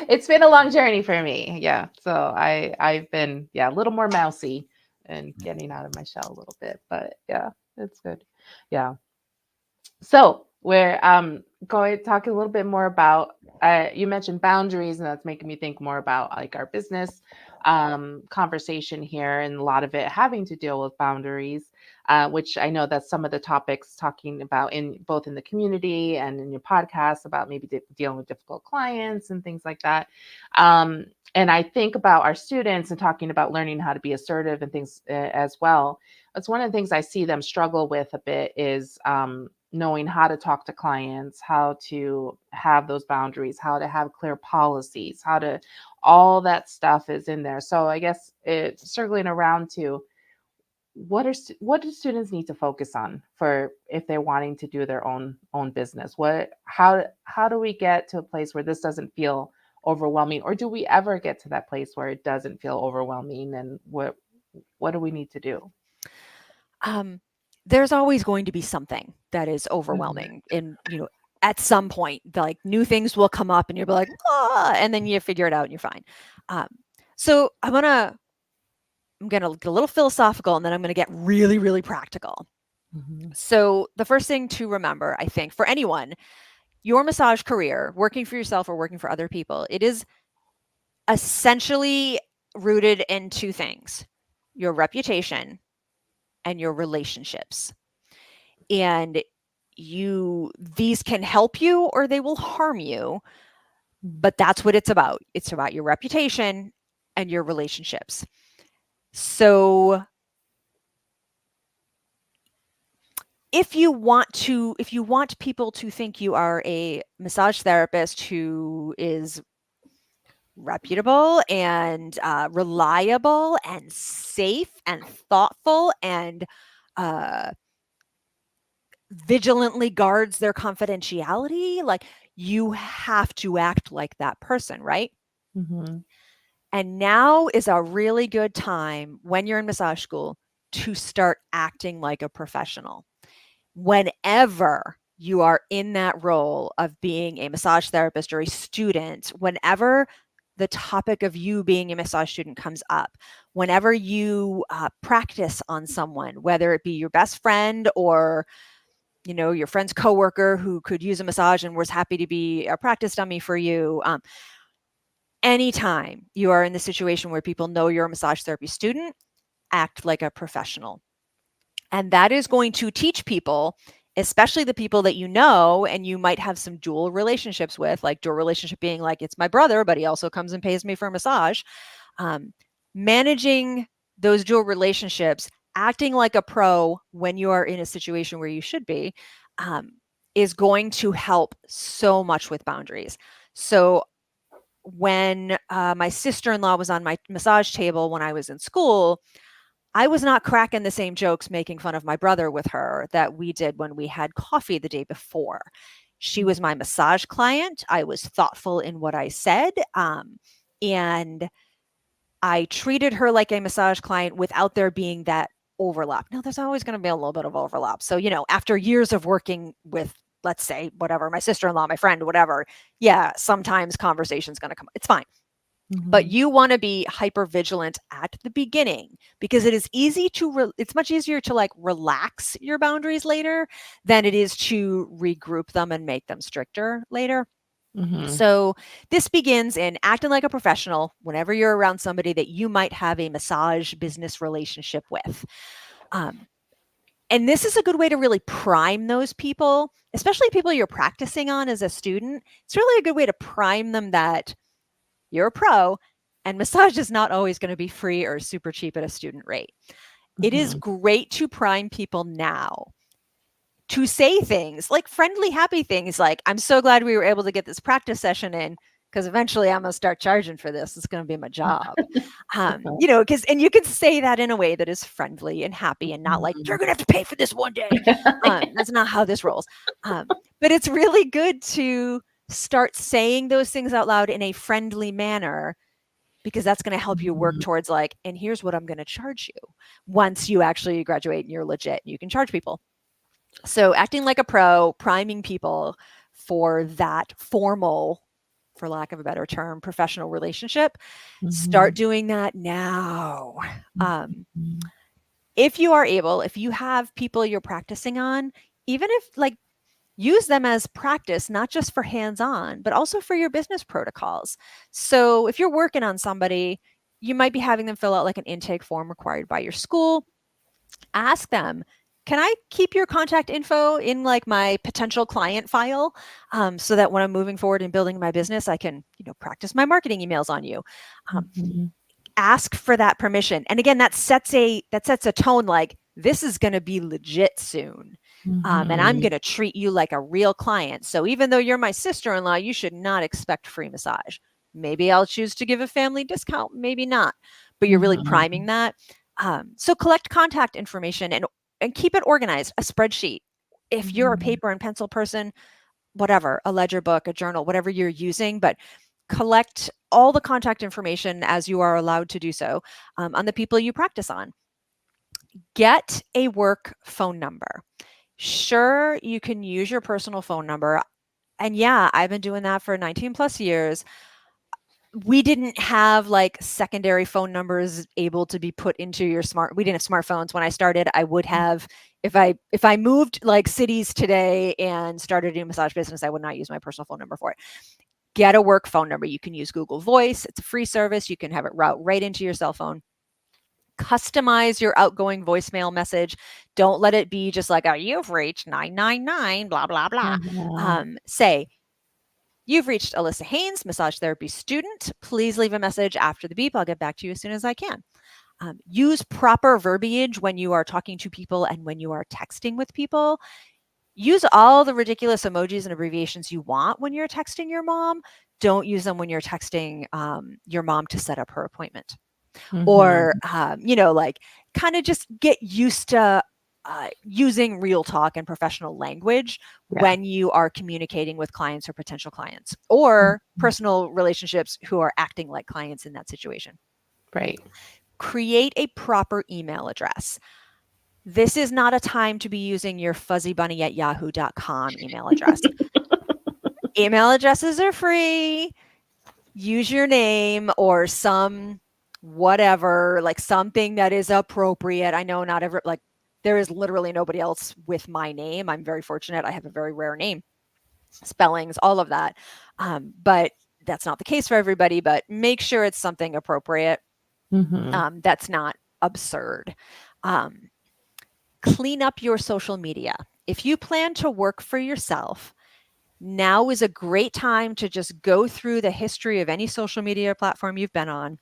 S1: It's been a long journey for me. Yeah. So I've been, yeah, a little more mousy and getting out of my shell a little bit, but yeah, it's good. Yeah. So we're going to talk a little bit more about, you mentioned boundaries, and that's making me think more about like our business conversation here, and a lot of it having to deal with boundaries, which I know that's some of the topics talking about in both in the community and in your podcast about maybe dealing with difficult clients and things like that. And I think about our students and talking about learning how to be assertive and things as well. That's one of the things I see them struggle with a bit is knowing how to talk to clients, how to have those boundaries, how to have clear policies, how to all that stuff is in there. So I guess it's circling around to what do students need to focus on for if they're wanting to do their own business? What how do we get to a place where this doesn't feel overwhelming, or do we ever get to that place where it doesn't feel overwhelming, and what do we need to do?
S2: Um, there's always going to be something that is
S1: Mhm.
S2: overwhelming, and at some point, like new things will come up, and you'll be like, ah, and then you figure it out, and you're fine. Um, so I'm gonna get a little philosophical, and then I'm gonna get really, really practical.
S1: Mhm.
S2: So the first thing to remember, I think, for anyone, your massage career, working for yourself or working for other people, it is essentially rooted in two things: your reputation and your relationships. And these can help you or they will harm you,
S1: Mhm.
S2: but that's what it's about. It's about your reputation and your relationships. So if you want people to think you are a massage therapist who is reputable and reliable and safe and thoughtful and uh, vigilantly guards their confidentiality, like, you have to act like that person, right?
S1: Mhm.
S2: And now is a really good time when you're in massage school to start acting like a professional. Whenever you are in that role of being a massage therapist or a student, whenever the topic of you being a massage student comes up, whenever you practice on someone, whether it be your best friend or your friend's coworker who could use a massage and was happy to be a practice dummy for you. Anytime you are in the situation where people know you're a massage therapy student, act like a professional. And that is going to teach people, especially the people that you know and you might have some dual relationships with, like dual relationship being like, it's my brother, but he also comes and pays me for a massage. Um, Managing those dual relationships, acting like a pro when you are in a situation where you should be, um, is going to help so much with boundaries. So when my sister-in-law was on my massage table when I was in school, I was not cracking the same jokes making fun of my brother with her that we did when we had coffee the day before. She was my massage client. I was thoughtful in what I said. And I treated her like a massage client without there being that overlap. Now, there's always going to be a little bit of overlap. So, after years of working with, let's say, whatever, my sister in law, my friend, whatever, yeah, sometimes conversation's going to come. It's fine. But
S1: Mhm.
S2: you want to be hyper vigilant at the beginning because it is it's much easier to like relax your boundaries later than it is to regroup them and make them stricter later.
S1: Mhm.
S2: So this begins in acting like a professional whenever you're around somebody that you might have a massage business relationship with. Um, and this is a good way to really prime those people, especially people you're practicing on as a student. It's really a good way to prime them that you're a pro and massage is not always going to be free or super cheap at a student rate. It is
S1: Mhm.
S2: great to prime people now to say things like friendly, happy things like, I'm so glad we were able to get this practice session in because eventually I'm going to start charging for this. It's going to be my job. Because, and you can say that in a way that is friendly and happy and not like, you're going to have to pay for this one day. That's not how this rolls. But it's really good to start saying those things out loud in a friendly manner, because that's going to help you work towards like, and here's what I'm going to charge you once you actually graduate and you're legit and you can charge people. So acting like a pro, priming people for that formal, for lack of a better term, professional relationship. Start doing that now. If you are able, if you have people you're practicing on, even if like, use them as practice, not just for hands-on, but also for your business protocols. So if you're working on somebody, you might be having them fill out like an intake form required by your school. Ask them, can I keep your contact info in like my potential client file, so that when I'm moving forward and building my business, I can, practice my marketing emails on you. Ask for that permission. And again, that sets a tone like, this is going to be legit soon. And I'm going to treat you like a real client. So even though you're my sister-in-law, you should not expect free massage. Maybe I'll choose to give a family discount, maybe not, but you're really priming that. So collect contact information and keep it organized, a spreadsheet. If you're a paper and pencil person, whatever, a ledger book, a journal, whatever you're using, but collect all the contact information as you are allowed to do so, on the people you practice on. Get a work phone number. Sure, you can use your personal phone number. And yeah, I've been doing that for 19 plus years. We didn't have like secondary phone numbers able to be put into your we didn't have smartphones when I started. I would have, if I moved like cities today and started a new massage business, I would not use my personal phone number for it. Get a work phone number. You can use Google Voice. It's a free service. You can have it route right into your cell phone. Customize your outgoing voicemail message. Don't let it be just like, you've reached 999, blah, blah, blah. Say, you've reached Alyssa Haynes, massage therapy student. Please leave a message after the beep. I'll get back to you as soon as I can. Use proper verbiage when you are talking to people and when you are texting with people. Use all the ridiculous emojis and abbreviations you want when you're texting your mom. Don't use them when you're texting your mom to set up her appointment. Or, like kind of just get used to using real talk and professional language when you are communicating with clients or potential clients or personal relationships who are acting like clients in that situation.
S1: Right.
S2: Create a proper email address. This is not a time to be using your fuzzybunny@yahoo.com email address. Email addresses are free. Use your name or some whatever, like something that is appropriate. I know not every, like there is literally nobody else with my name. I'm very fortunate. I have a very rare name, spellings, all of that. But that's not the case for everybody, but make sure it's something appropriate. That's not absurd. Clean up your social media. If you plan to work for yourself, now is a great time to just go through the history of any social media platform you've been on.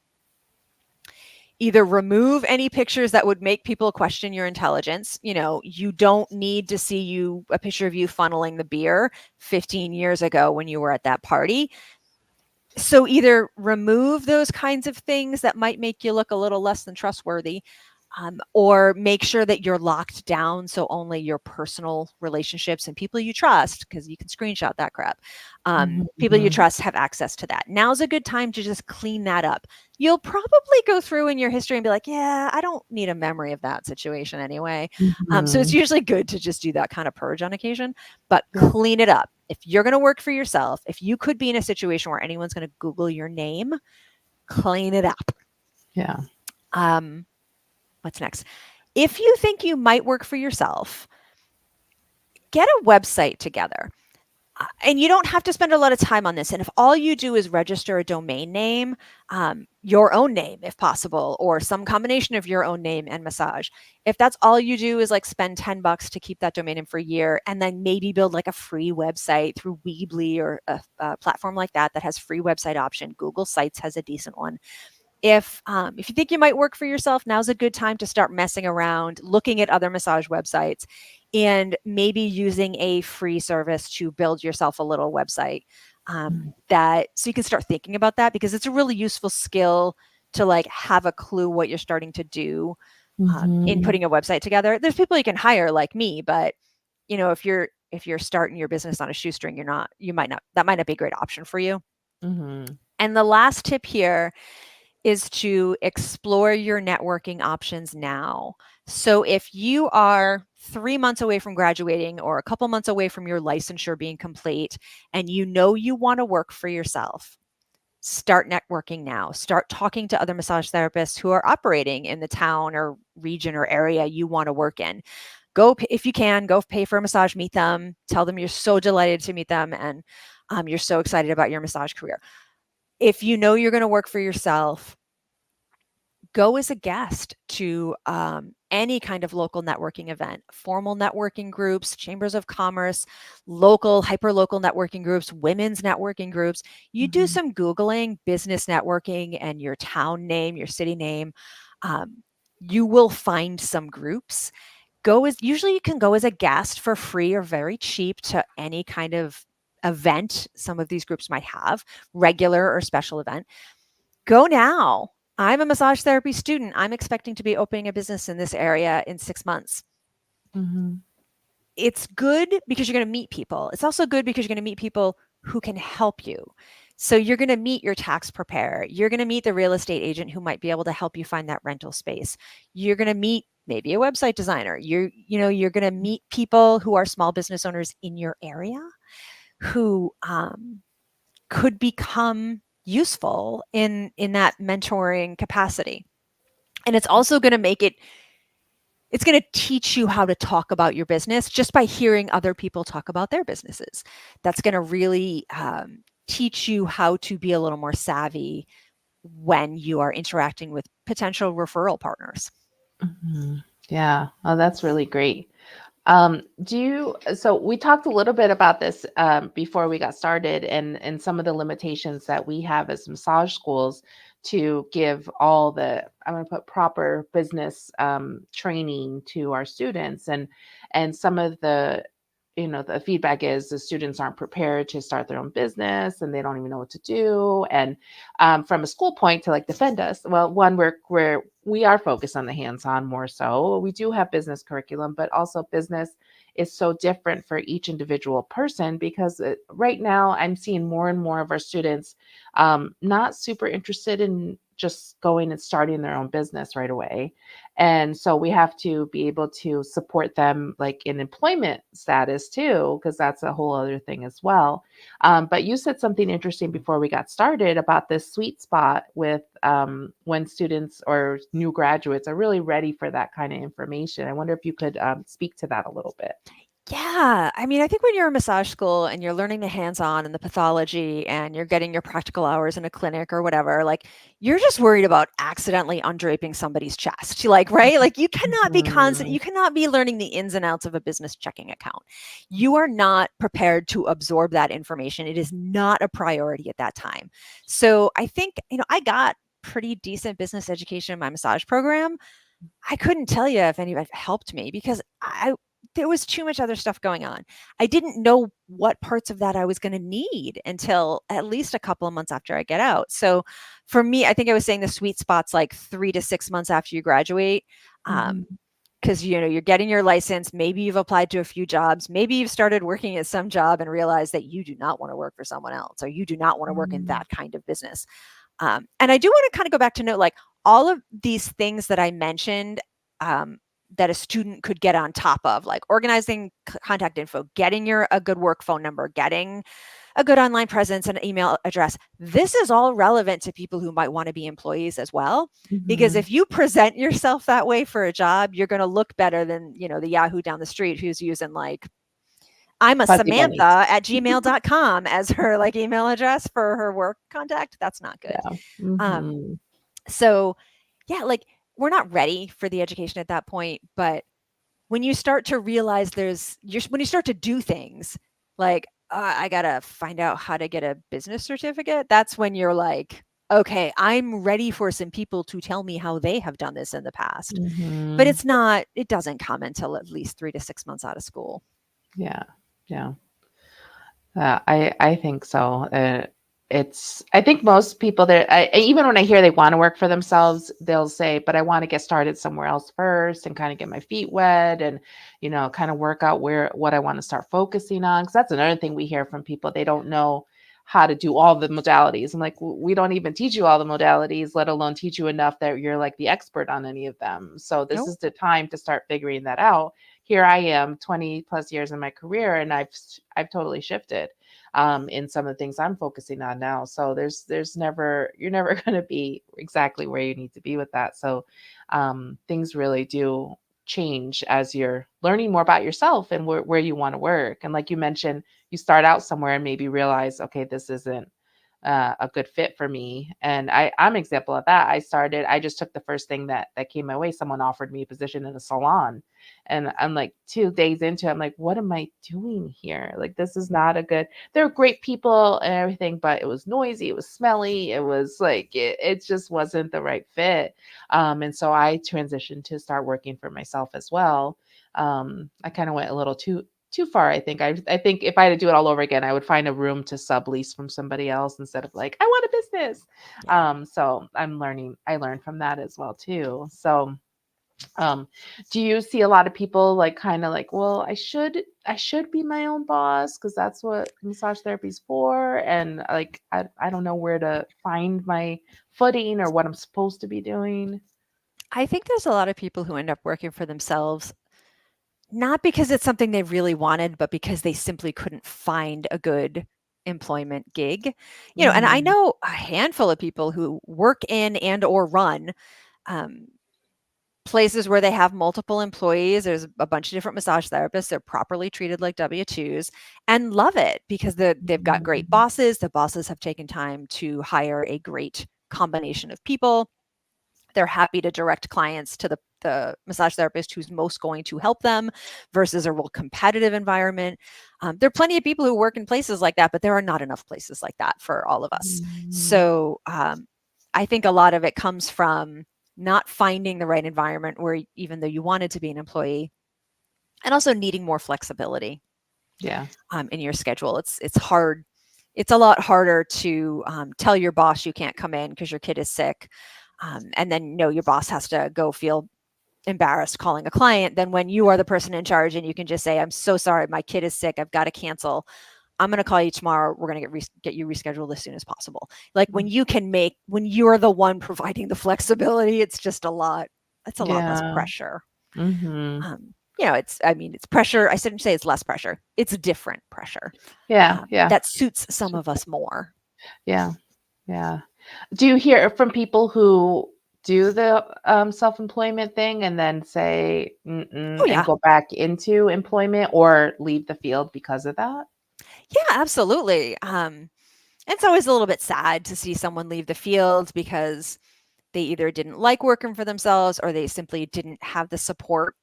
S2: Either remove any pictures that would make people question your intelligence. You don't need to see a picture of you funneling the beer 15 years ago when you were at that party. So either remove those kinds of things that might make you look a little less than trustworthy, or make sure that you're locked down so only your personal relationships and people you trust, because you can screenshot that crap, people you trust have access to that. Now's a good time to just clean that up. You'll probably go through in your history and be like, yeah, I don't need a memory of that situation anyway. So it's usually good to just do that kind of purge on occasion, but clean it up. If you're going to work for yourself, if you could be in a situation where anyone's going to Google your name, clean it up.
S1: Yeah.
S2: What's next? If you think you might work for yourself, get a website together. And you don't have to spend a lot of time on this. And if all you do is register a domain name, your own name, if possible, or some combination of your own name and massage, if that's all you do is like spend $10 to keep that domain name for a year, and then maybe build like a free website through Weebly or a platform like that has free website option. Google Sites has a decent one. If you think you might work for yourself, now's a good time to start messing around, looking at other massage websites, and maybe using a free service to build yourself a little website. that so you can start thinking about that because it's a really useful skill to like have a clue what you're starting to do in
S1: Mm-hmm.
S2: putting a website together. There's people you can hire like me, but if you're starting your business on a shoestring, that might not be a great option for you.
S1: Mm-hmm.
S2: And the last tip here is to explore your networking options now. So if you are 3 months away from graduating or a couple months away from your licensure being complete and you want to work for yourself, start networking now. Start talking to other massage therapists who are operating in the town or region or area you want to work in. If you can, go pay for a massage, meet them, tell them you're so delighted to meet them and you're so excited about your massage career. If you know you're going to work for yourself, go as a guest to any kind of local networking event, formal networking groups, chambers of commerce, local, hyper-local networking groups, women's networking groups. You do
S1: Mm-hmm.
S2: some Googling, business networking, and your town name, your city name. Um, you will find some groups. Usually you can go as a guest for free or very cheap to any kind of event some of these groups might have, regular or special event. Go now. I'm a massage therapy student. I'm expecting to be opening a business in this area in 6 months.
S1: Mm-hmm.
S2: It's good because you're going to meet people. It's also good because you're going to meet people who can help you. So you're going to meet your tax preparer. You're going to meet the real estate agent who might be able to help you find that rental space. You're going to meet maybe a website designer. You're going to meet people who are small business owners in your area who could become useful in that mentoring capacity. And it's also going to it's going to teach you how to talk about your business just by hearing other people talk about their businesses. That's going to really teach you how to be a little more savvy when you are interacting with potential referral partners.
S1: Mm-hmm. Yeah. Oh, that's really great. So we talked a little bit about this before we got started and some of the limitations that we have as massage schools to give all I'm going to put proper business training to our students and some of the feedback is the students aren't prepared to start their own business and they don't even know what to do. And from a school point to like defend us, well, one, we are focused on the hands-on more so. We do have business curriculum, but also business is so different for each individual person because right now I'm seeing more and more of our students not super interested in just going and starting their own business right away. And so we have to be able to support them like in employment status too, because that's a whole other thing as well. But you said something interesting before we got started about this sweet spot with when students or new graduates are really ready for that kind of information. I wonder if you could speak to that a little bit.
S2: Yeah. I mean, I think when you're in massage school and you're learning the hands on and the pathology and you're getting your practical hours in a clinic or whatever, like you're just worried about accidentally undraping somebody's chest. Like, right? Like
S1: Mhm.
S2: you cannot be learning the ins and outs of a business checking account. You are not prepared to absorb that information. It is not a priority at that time. So I think, I got pretty decent business education in my massage program. I couldn't tell you if anybody helped me because there was too much other stuff going on. I didn't know what parts of that I was going to need until at least a couple of months after I get out. So for me, I think I was saying the sweet spot's like 3 to 6 months after you graduate.
S1: Mhm.
S2: Because you're getting your license, maybe you've applied to a few jobs, maybe you've started working at some job and realized that you do not want to work for someone else or you do not want to work in
S1: Mhm.
S2: that kind of business. And I do want to kind of go back to note like all of these things that I mentioned um, that a student could get on top of, like organizing contact info, getting a good work phone number, getting a good online presence and email address. This is all relevant to people who might want to be employees as well. Because
S1: Mhm.
S2: if you present yourself that way for a job, you're going to look better than, the Yahoo down the street who's using like I'm a
S1: Fuzzy bunnies.
S2: Samantha at gmail.com as her like email address for her work contact. That's not good.
S1: Yeah.
S2: Um,
S1: Mhm.
S2: so yeah, like we're not ready for the education at that point, but when you start to realize when you start to do things like, I gotta find out how to get a business certificate, that's when you're like, okay, I'm ready for some people to tell me how they have done this in the past. But
S1: Mhm.
S2: it doesn't come until at least 3 to 6 months out of school.
S1: Yeah. Yeah. I think so. I think most people that even when I hear they want to work for themselves, they'll say, "But I want to get started somewhere else first and kind of get my feet wet and kind of work out where what I want to start focusing on." Because that's another thing we hear from people. They don't know how to do all the modalities. I'm like, We don't even teach you all the modalities, let alone teach you enough that you're like the expert on any of them." So this
S2: Nope.
S1: is the time to start figuring that out. Here I am 20 plus years in my career and I've totally shifted in some of the things I'm focusing on now. So there's never you're never going to be exactly where you need to be with that. So things really do change as you're learning more about yourself and where you want to work. And like you mentioned, you start out somewhere and maybe realize, okay, this isn't a good fit for me. And I'm an example of that. I just took the first thing that came my way. Someone offered me a position in a salon. And I'm like 2 days into it, I'm like, what am I doing here? Like, this is not a good, they're great people and everything, but it was noisy, it was smelly, it was like, it just wasn't the right fit. And so I transitioned to start working for myself as well. I kind of went a little too far. I think if I had to do it all over again, I would find a room to sublease from somebody else instead of like, I want a business.
S2: Yeah.
S1: So I learned from that as well too. So um do you see a lot of people like kind of like, well, I should be my own boss because that's what massage therapy is for, and like I don't know where to find my footing or what I'm supposed to be doing.
S2: I think there's a lot of people who end up working for themselves, not because it's something they really wanted, but because they simply couldn't find a good employment gig. And I
S1: Mhm.
S2: know a handful of people who work in and or run um, places where they have multiple employees. There's a bunch of different massage therapists. They're properly treated like W-2s and love it because they've got great
S1: Mhm.
S2: bosses. The bosses have taken time to hire a great combination of people. They're happy to direct clients to the massage therapist who's most going to help them versus a real competitive environment. There are plenty of people who work in places like that, but there are not enough places like that for all of us.
S1: Mhm.
S2: So I think a lot of it comes from not finding the right environment where even though you wanted to be an employee, and also needing more flexibility
S1: Yeah.
S2: in your schedule. It's hard. It's a lot harder to tell your boss you can't come in because your kid is sick, and then your boss has to go feel embarrassed calling a client than when you are the person in charge and you can just say, "I'm so sorry, my kid is sick. I've got to cancel. I'm going to call you tomorrow. We're going to get you rescheduled as soon as possible." Like when you're the one providing the flexibility, it's just a lot. It's a lot less
S1: Yeah.
S2: pressure.
S1: Mhm.
S2: It's pressure. I shouldn't say it's less pressure. It's different pressure
S1: Yeah, yeah.
S2: that suits some of us more.
S1: Yeah, yeah. Do you hear from people who do the self-employment thing and then say
S2: Oh
S1: mm-mm and
S2: yeah,
S1: go back into employment or leave the field because of that?
S2: yeah, absolutely. It's always a little bit sad to see someone leave the field because they either didn't like working for themselves or they simply didn't have the support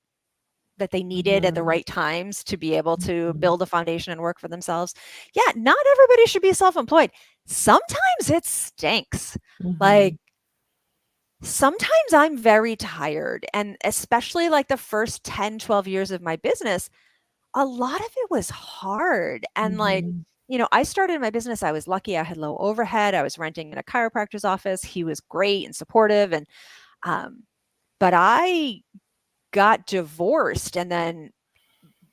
S2: that they needed at the
S1: Mhm,
S2: right times to be able to
S1: mhm,
S2: build a foundation and work for themselves. Yeah, not everybody should be self-employed. Sometimes it stinks. Like
S1: mhm,
S2: sometimes I'm very tired, and especially like the first 10, 12 years of my business, a lot of it was hard. And like,
S1: mhm,
S2: I started my business. I was lucky. I had low overhead. I was renting in a chiropractor's office. He was great and supportive. And, um, but I got divorced and then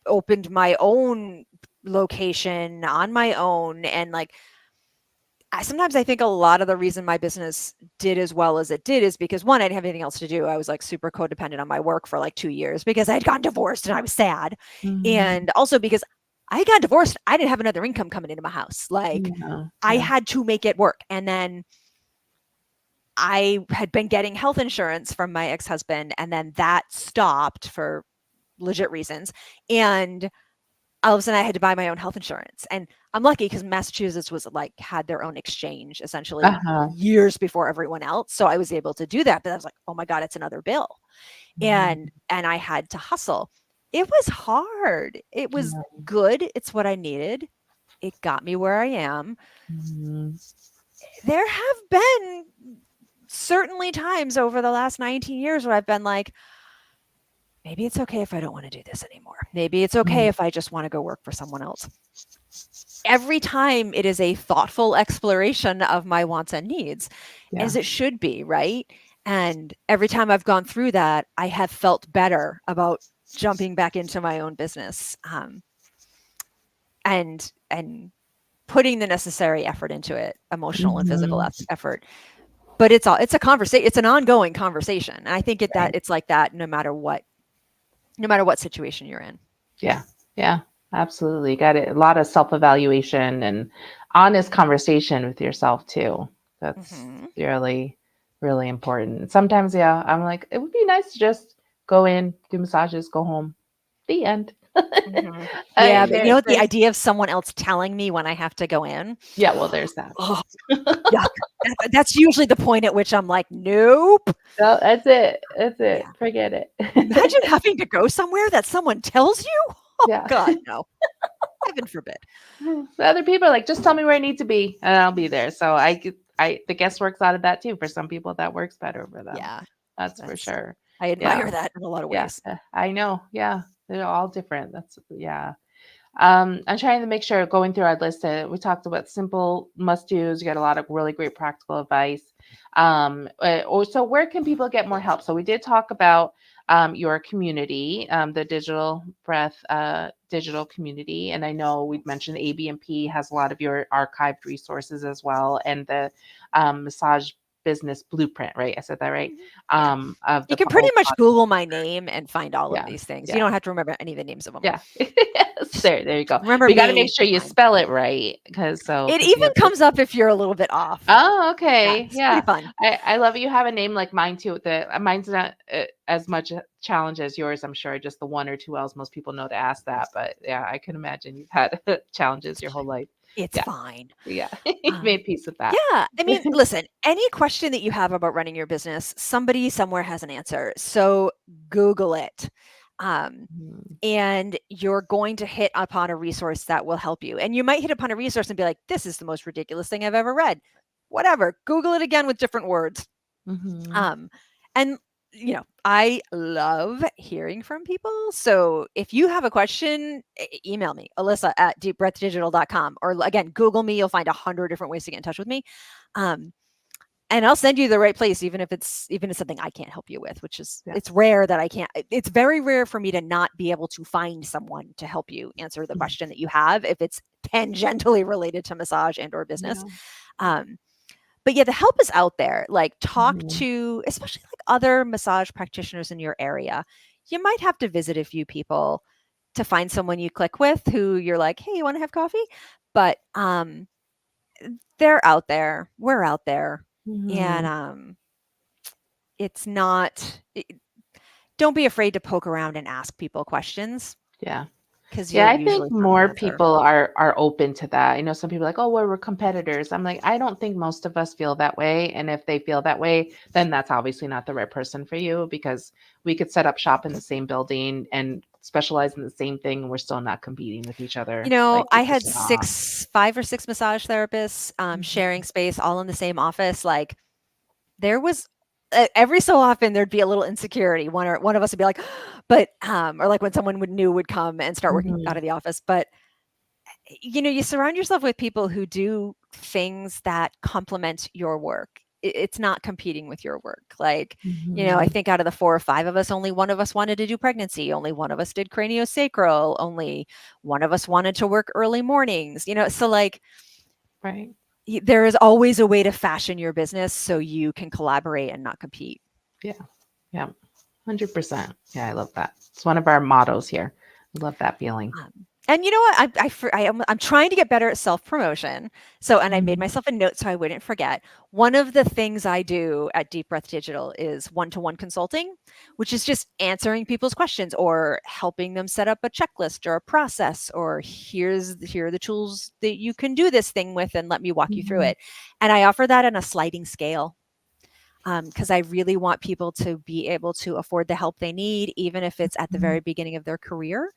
S2: opened my own location on my own. And like, sometimes I think a lot of the reason my business did as well as it did is because one, I didn't have anything else to do. I was like super codependent on my work for like 2 years because I had gotten divorced and I was sad.
S1: mhm.
S2: And also because I got divorced, I didn't have another income coming into my house. Like
S1: Yeah,
S2: I
S1: yeah.
S2: had to make it work. And then I had been getting health insurance from my ex husband, and then that stopped for legit reasons. And all of a sudden I had to buy my own health insurance. And I'm lucky because Massachusetts was like had their own exchange essentially
S1: Uh-huh.
S2: years before everyone else. So I was able to do that. But I was like, oh my God, it's another bill.
S1: Mhm,
S2: And I had to hustle. It was hard. It was
S1: yeah,
S2: good. It's what I needed. It got me where I am.
S1: mhm,
S2: There have been certainly times over the last 19 years where I've been like, maybe it's okay if I don't want to do this anymore. Maybe it's okay
S1: mhm,
S2: if I just want to go work for someone else. every time it is a thoughtful exploration of my wants and needs,
S1: Yeah.
S2: as it should be, right? And every time I've gone through that, I have felt better about jumping back into my own business, and putting the necessary effort into it, emotional and physical
S1: Mhm.
S2: effort. But it's a conversation. It's an ongoing conversation, and I think that
S1: Right.
S2: it's like that no matter what situation you're in.
S1: Yeah. Yeah. Absolutely. Got it. A lot of self-evaluation and honest conversation with yourself too. That's
S2: Hmm.
S1: really, really important. Sometimes, yeah, I'm like, it would be nice to just go in, do massages, go home. The end.
S2: Hmm. Yeah, but the
S1: There's
S2: idea of someone else telling me when I have to go in,
S1: yeah, well, there's that.
S2: oh, yuck. That's usually the point at which I'm like, nope.
S1: No, that's it. That's it.
S2: Yeah.
S1: Forget
S2: Imagine
S1: it.
S2: having to go somewhere that someone tells you. Oh
S1: Yeah.
S2: God, no. Heaven forbid.
S1: The other people are like, just tell me where I need to be and I'll be there. So the guesswork's out of that too. For some people, that works better for them.
S2: Yeah,
S1: That's for
S2: that's
S1: sure.
S2: I
S1: Yeah.
S2: admire that in a lot of
S1: Yeah.
S2: ways.
S1: I know. Yeah. They're all different. That's, yeah. I'm trying to make sure going through our list, we talked about simple must do's. You got a lot of really great practical advice. So where can people get more help? So we did talk about your community, the digital breath, digital community. And I know we've mentioned ABMP has a lot of your archived resources as well. And the massage business blueprint, right? I said that right.
S2: Mhm. Yeah.
S1: Of
S2: You
S1: the
S2: can pretty
S1: whole
S2: much
S1: podcast.
S2: Google my name and find all of
S1: Yeah.
S2: these things. You
S1: Yeah.
S2: don't have to remember any of the names of them.
S1: Yeah. Yes, there you go.
S2: Remember
S1: We gotta make
S2: me,
S1: sure
S2: you're
S1: you
S2: fine.
S1: spell it right,
S2: It
S1: because we
S2: even
S1: have the
S2: comes up if you're a little bit off.
S1: oh,
S2: Yeah,
S1: okay,
S2: it's pretty
S1: yeah.
S2: fun.
S1: I love it you have a name like mine too, mine's not, as much a challenge as yours, I'm sure, just the 1 or 2 L's, most people know to ask that, but yeah, I can imagine you've had challenges your whole life.
S2: It's
S1: Yeah,
S2: fine.
S1: yeah. You
S2: Um,
S1: made peace with that.
S2: yeah, I mean, listen, any question that you have about running your business, somebody somewhere has an answer. So Google it. Um,
S1: Mhm,
S2: and you're going to hit upon a resource that will help you. And you might hit upon a resource and be like, this is the most ridiculous thing I've ever read. Whatever. Google it again with different words.
S1: mhm.
S2: Um, and I love hearing from people. So if you have a question, email me, Alyssa at deepbreathdigital.com. Or again, Google me. You'll find 100 different ways to get in touch with me. Um, and I'll send you the right place, even if it's something I can't help you with, which is
S1: Yeah.
S2: it's rare that I can't. It's very rare for me to not be able to find someone to help you answer the
S1: Mhm.
S2: question that you have if it's tangentially related to massage and or business.
S1: Yeah.
S2: Um, but yeah, the help is out there. Like talk
S1: Mhm,
S2: to especially like other massage practitioners in your area. You might have to visit a few people to find someone you click with who you're like, hey, you want to have coffee? But they're out there. We're out there. And
S1: mhm.
S2: it's not don't be afraid to poke around and ask people questions
S1: Yeah.
S2: because
S1: Yeah,
S2: you'll
S1: I think
S2: usually find an
S1: more
S2: answer.
S1: people are open to that. I know some people are like, "Oh, well, we're competitors." I'm like, I don't think most of us feel that way. And if they feel that way, then that's obviously not the right person for you because we could set up shop in the same building and specialize in the same thing, and we're still not competing with each other. Like
S2: I
S1: it's
S2: had
S1: just not.
S2: 5 or 6 massage therapists
S1: Mhm,
S2: sharing space all in the same office. Like there was every so often there'd be a little insecurity. One of us would be like, but or like when someone would come and start working out
S1: mhm,
S2: of the office. But you surround yourself with people who do things that complement your work. It's not competing with your work. Like, I
S1: mhm.
S2: think out of the 4 or 5 of us, only one of us wanted to do pregnancy. Only one of us did craniosacral. Only one of us wanted to work early mornings. So like
S1: Right.
S2: there is always a way to fashion your business so you can collaborate and not compete.
S1: Yeah. Yeah. 100%. Yeah, I love that. It's one of our mottos here. I love that feeling.
S2: And you know what? I'm trying to get better at self promotion. So, and I made
S1: Mhm,
S2: myself a note so I wouldn't forget. One of the things I do at Deep Breath Digital is one-to-one consulting, which is just answering people's questions or helping them set up a checklist or a process. Or here are the tools that you can do this thing with, and let me walk you through
S1: mhm,
S2: it. And I offer that on a sliding scale because I really want people to be able to afford the help they need, even if it's at the
S1: mhm,
S2: very beginning of their career.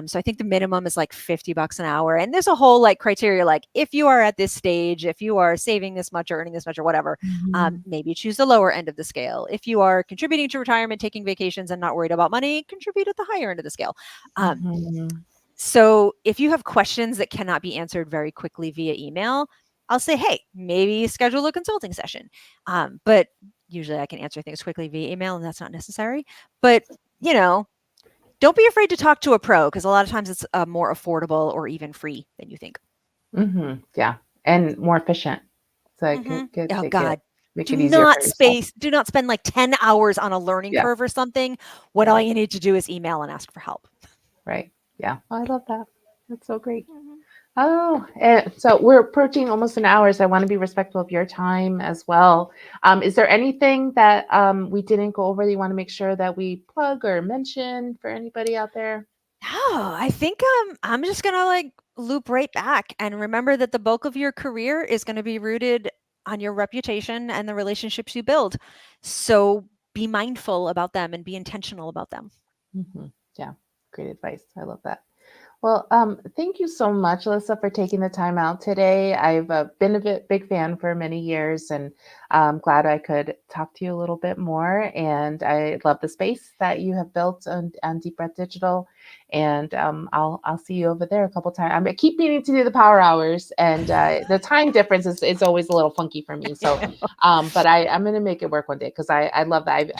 S2: So I think the minimum is like $50 an hour, and there's a whole like criteria, like if you are at this stage, if you are saving this much or earning this much or whatever,
S1: mhm,
S2: maybe choose the lower end of the scale. If you are contributing to retirement, taking vacations, and not worried about money, contribute at the higher end of the scale. Um,
S1: mhm.
S2: So if you have questions that cannot be answered very quickly via email, I'll say, hey, maybe schedule a consulting session. But usually I can answer things quickly via email, and that's not necessary. But, you know, don't be afraid to talk to a pro because a lot of times it's more affordable or even free than you think.
S1: Yeah, and more efficient. So I
S2: Hmm.
S1: can get
S2: Oh,
S1: take it,
S2: God.
S1: make it easier for yourself.
S2: Do not spend like 10 hours on a learning
S1: Yeah,
S2: curve or something when all
S1: right,
S2: you need to do is email and ask for help.
S1: right. Yeah, I love that. That's so great.
S2: Mhm.
S1: Oh, so we're approaching almost an hour, so I want to be respectful of your time as well. Is there anything that we didn't go over that you want to make sure that we plug or mention for anybody out there?
S2: Oh, I think I'm just gonna like loop right back and remember that the bulk of your career is going to be rooted on your reputation and the relationships you build. So be mindful about them and be intentional about them.
S1: Yeah, great advice. I love that. Well, thank you so much, Alyssa, for taking the time out today. I've been a big fan for many years, and I'm glad I could talk to you a little bit more. And I love the space that you have built on Deep Breath Digital. And I'll see you over there a couple times. I keep meaning to do the power hours, and the time difference is always a little funky for me. So, but I'm going to make it work one day because I love that.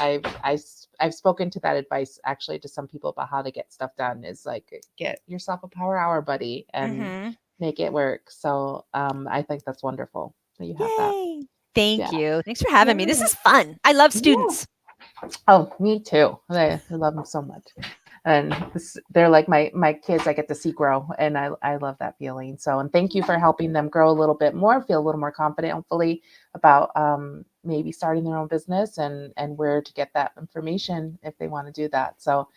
S1: I've spoken to that advice actually to some people about how to get stuff done is like get yourself a power hour buddy and
S2: Mm-hmm.
S1: make it work. So I think that's wonderful that you have that.
S2: Yay. Thank
S1: Yeah.
S2: you. Thanks for having me. This
S1: Yeah.
S2: is fun. I love
S1: Yeah.
S2: students.
S1: Oh, me too. I love them so much. And they're like my kids I get to see grow and I love that feeling. So and thank you for helping them grow a little bit more, feel a little more confident, hopefully, about maybe starting their own business and where to get that information if they want to do that. So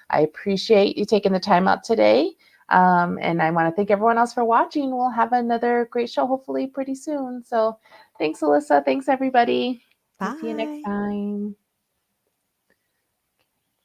S1: I appreciate you taking the time out today. And I want to thank everyone else for watching. We'll have another great show hopefully pretty soon. So thanks, Alyssa. Thanks, everybody. We'll see you next
S2: Bye.
S1: time.